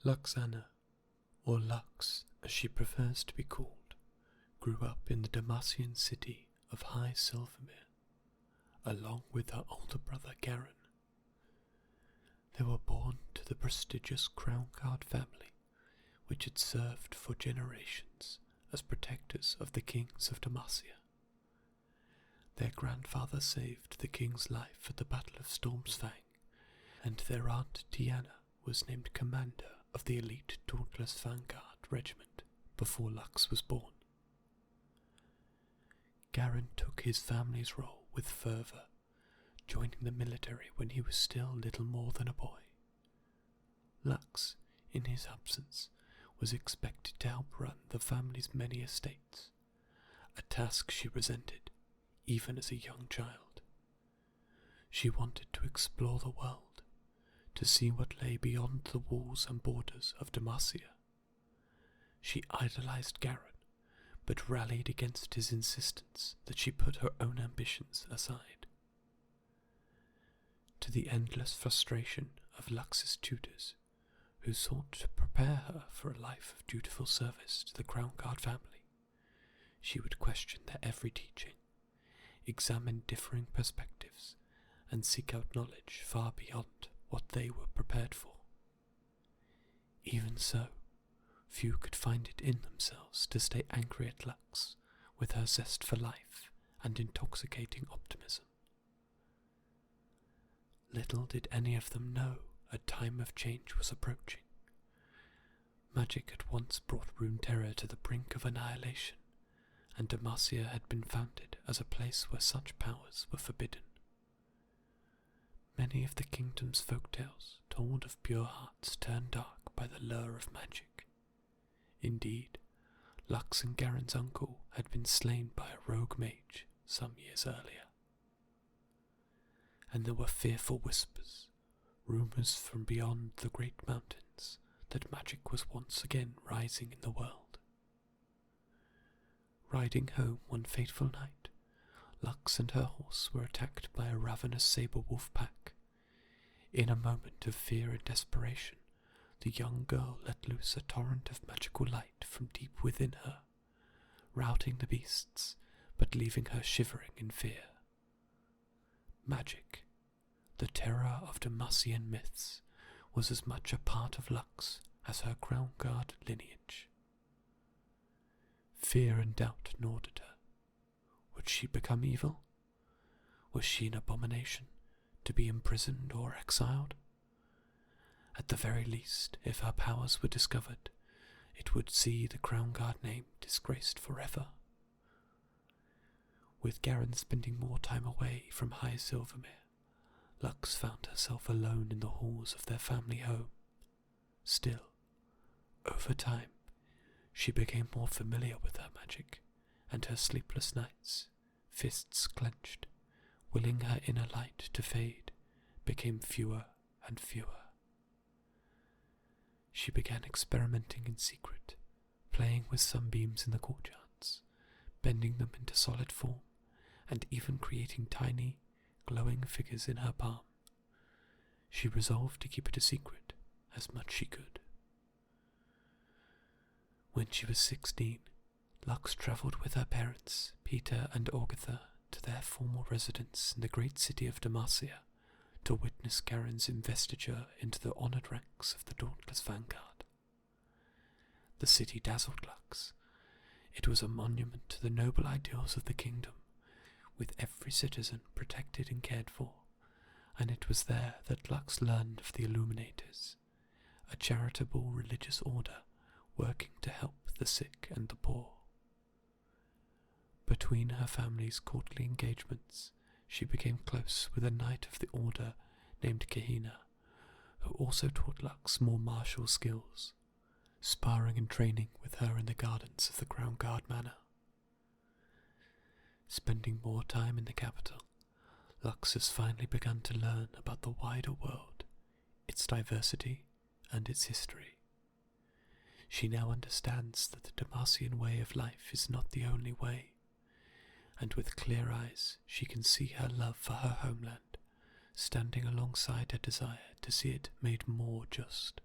Luxana, or Lux as she prefers to be called, grew up in the Damasian city of High Silvermere, along with her older brother Garen. They were born to the prestigious Crown Guard family, which had served for generations as protectors of the kings of Damasia. Their grandfather saved the king's life at the Battle of Stormsfang, and their aunt Tiana was named commander of the elite Dauntless Vanguard regiment before Lux was born. Garen took his family's role with fervour, joining the military when he was still little more than a boy. Lux, in his absence, was expected to help run the family's many estates, a task she resented, even as a young child. She wanted to explore the world, to see what lay beyond the walls and borders of Damasia. She idolized Garen, but rallied against his insistence that she put her own ambitions aside. To the endless frustration of Lux's tutors, who sought to prepare her for a life of dutiful service to the Crown Guard family, she would question their every teaching, examine differing perspectives, and seek out knowledge far beyond what they were prepared for. Even so, few could find it in themselves to stay angry at Lux with her zest for life and intoxicating optimism. Little did any of them know a time of change was approaching. Magic had once brought Runeterra to the brink of annihilation, and Damasia had been founded as a place where such powers were forbidden. Many of the kingdom's folktales told of pure hearts turned dark by the lure of magic. Indeed, Lux and Garen's uncle had been slain by a rogue mage some years earlier. And there were fearful whispers, rumours from beyond the great mountains, that magic was once again rising in the world. Riding home one fateful night, Lux and her horse were attacked by a ravenous saber wolf pack. In a moment of fear and desperation, the young girl let loose a torrent of magical light from deep within her, routing the beasts, but leaving her shivering in fear. Magic, the terror of Damasian myths, was as much a part of Lux as her Crown Guard lineage. Fear and doubt gnawed at her. Would she become evil? Was she an abomination, to be imprisoned or exiled? At the very least, if her powers were discovered, it would see the Crown Guard name disgraced forever. With Garen spending more time away from High Silvermere, Lux found herself alone in the halls of their family home. Still, over time, she became more familiar with her magic, and her sleepless nights, fists clenched, willing her inner light to fade, became fewer and fewer. She began experimenting in secret, playing with sunbeams in the courtyards, bending them into solid form, and even creating tiny, glowing figures in her palm. She resolved to keep it a secret as much she could. When she was 16, Lux travelled with her parents, Peter and Agatha, to their former residence in the great city of Damasia to witness Garen's investiture into the honoured ranks of the Dauntless Vanguard. The city dazzled Lux. It was a monument to the noble ideals of the kingdom, with every citizen protected and cared for, and it was there that Lux learned of the Illuminators, a charitable religious order working to help the sick and the poor. Between her family's courtly engagements, she became close with a knight of the order named Kahina, who also taught Lux more martial skills, sparring and training with her in the gardens of the Crown Guard Manor. Spending more time in the capital, Lux has finally begun to learn about the wider world, its diversity and its history. She now understands that the Damasian way of life is not the only way, and with clear eyes she can see her love for her homeland, standing alongside her desire to see it made more just,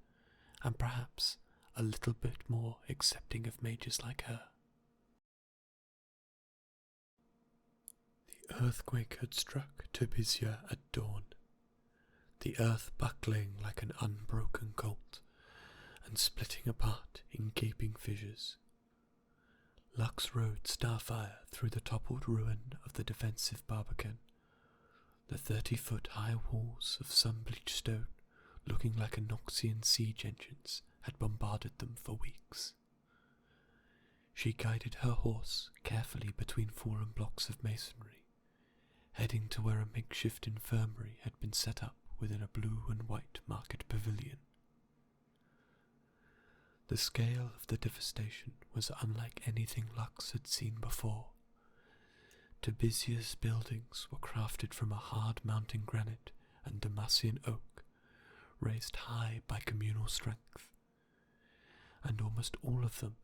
and perhaps a little bit more accepting of mages like her. The earthquake had struck Tibisia at dawn, the earth buckling like an unbroken colt, and splitting apart in gaping fissures. Lux rode Starfire through the toppled ruin of the defensive Barbican, the 30-foot high walls of sun-bleached stone, looking like Anoxian siege engines, had bombarded them for weeks. She guided her horse carefully between fallen blocks of masonry, heading to where a makeshift infirmary had been set up within a blue and white market pavilion. The scale of the devastation was unlike anything Lux had seen before. Tibisia's buildings were crafted from a hard mountain granite and Damascene oak, raised high by communal strength, and almost all of them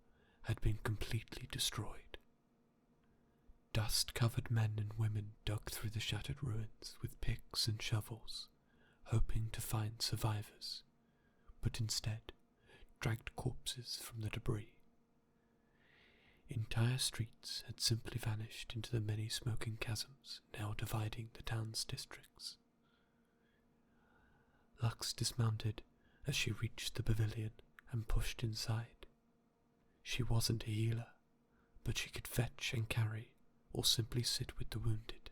had been completely destroyed. Dust-covered men and women dug through the shattered ruins with picks and shovels, hoping to find survivors, but instead dragged corpses from the debris. Entire streets had simply vanished into the many smoking chasms now dividing the town's districts. Lux dismounted as she reached the pavilion and pushed inside. She wasn't a healer, but she could fetch and carry, or simply sit with the wounded.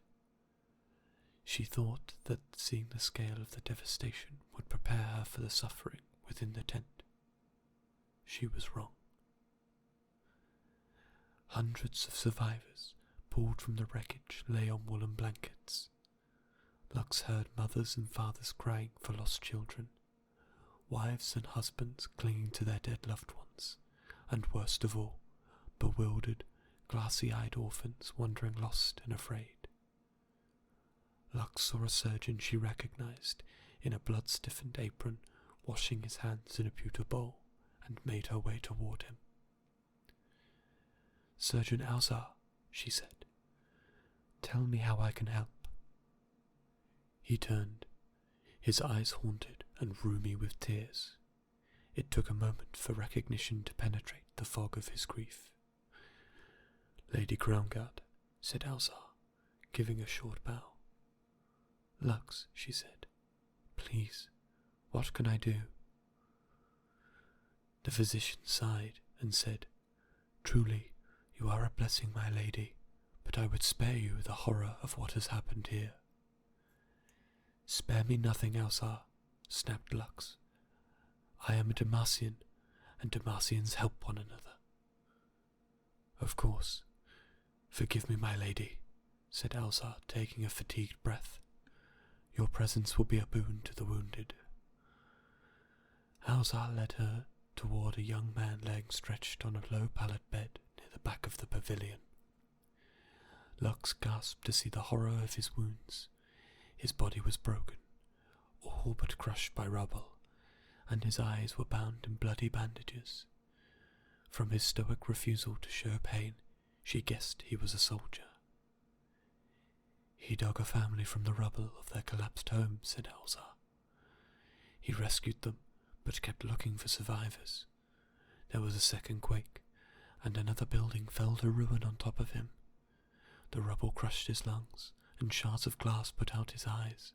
She thought that seeing the scale of the devastation would prepare her for the suffering within the tent. She was wrong. Hundreds of survivors, pulled from the wreckage, lay on woolen blankets. Lux heard mothers and fathers crying for lost children, wives and husbands clinging to their dead loved ones, and worst of all, bewildered, glassy-eyed orphans wandering lost and afraid. Lux saw a surgeon she recognized in a blood-stiffened apron, washing his hands in a pewter bowl, and made her way toward him. "Surgeon Alzar," she said, "tell me how I can help." He turned, his eyes haunted and roomy with tears. It took a moment for recognition to penetrate the fog of his grief. "Lady Crownguard," said Alzar, giving a short bow. "Lux," she said, "please, what can I do?" The physician sighed and said, "Truly, you are a blessing, my lady, but I would spare you the horror of what has happened here." "Spare me nothing, Alzar," snapped Lux. "I am a Damascene, and Damascenes help one another." "Of course. Forgive me, my lady," said Alzar, taking a fatigued breath. "Your presence will be a boon to the wounded." Alzar led her toward a young man laying stretched on a low pallet bed near the back of the pavilion. Lux gasped to see the horror of his wounds. His body was broken, all but crushed by rubble, and his eyes were bound in bloody bandages. From his stoic refusal to show pain, she guessed he was a soldier. "He dug a family from the rubble of their collapsed home," said Alzar. "He rescued them, but kept looking for survivors. There was a second quake, and another building fell to ruin on top of him. The rubble crushed his lungs, and shards of glass put out his eyes."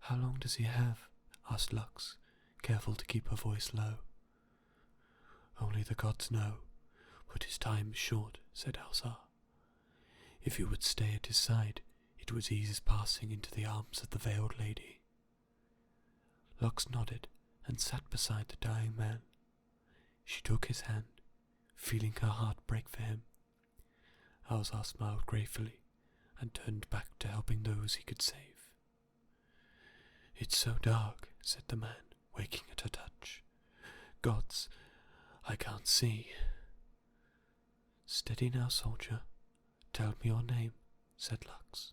"How long does he have?" asked Lux, careful to keep her voice low. "Only the gods know, but his time is short," said Alzar. "If you would stay at his side, it would ease his passing into the arms of the veiled lady." Lux nodded and sat beside the dying man. She took his hand, feeling her heart break for him. Alzar smiled gratefully and turned back to helping those he could save. "It's so dark," said the man, waking at her touch. "Gods, I can't see." "Steady now, soldier. Tell me your name," said Lux.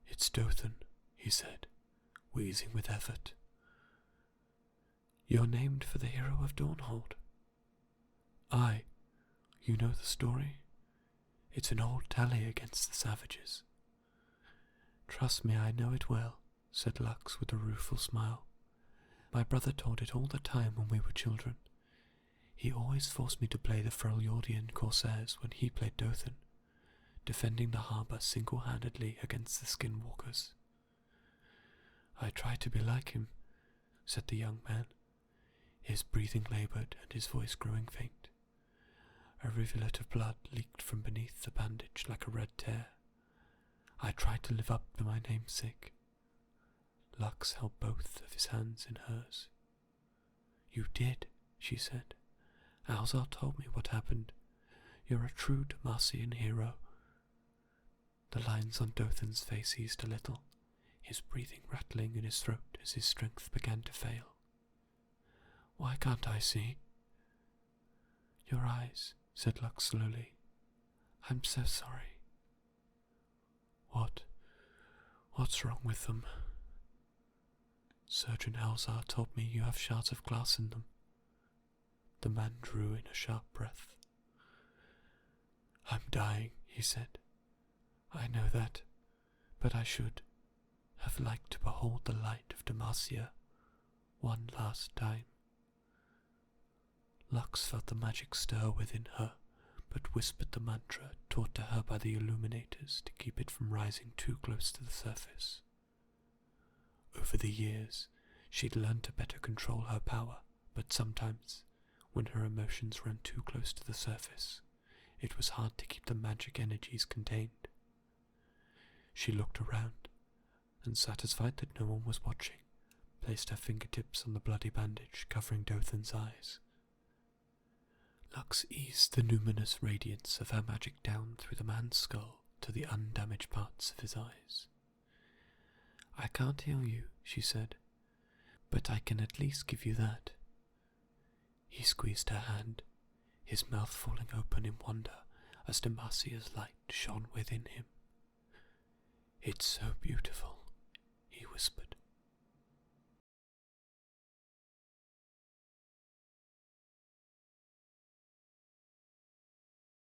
"It's Dothan," he said, wheezing with effort. "You're named for the hero of Dawnhold." "Aye. You know the story? It's an old tally against the savages." "Trust me, I know it well," said Lux with a rueful smile. My brother taught it all the time when we were children. He always forced me to play the Freljordian Corsairs when he played Dothan, defending the harbour single-handedly against the skinwalkers. I tried to be like him, said the young man, his breathing laboured and his voice growing faint. A rivulet of blood leaked from beneath the bandage like a red tear. I tried to live up to my namesake. Lux held both of his hands in hers. You did, she said. Alzar told me what happened. You're a true Demacian hero. The lines on Dothan's face eased a little, his breathing rattling in his throat as his strength began to fail. Why can't I see? Your eyes, said Lux slowly. I'm so sorry. What's wrong with them? Surgeon Alzar told me you have shards of glass in them. The man drew in a sharp breath. I'm dying, he said. I know that, but I should have liked to behold the light of Demacia one last time. Lux felt the magic stir within her, but whispered the mantra taught to her by the illuminators to keep it from rising too close to the surface. Over the years, she'd learned to better control her power, but sometimes, when her emotions ran too close to the surface, it was hard to keep the magic energies contained. She looked around, and satisfied that no one was watching, placed her fingertips on the bloody bandage covering Dothan's eyes. Lux eased the numinous radiance of her magic down through the man's skull to the undamaged parts of his eyes. I can't heal you, she said, but I can at least give you that. He squeezed her hand, his mouth falling open in wonder as Demacia's light shone within him. It's so beautiful, he whispered.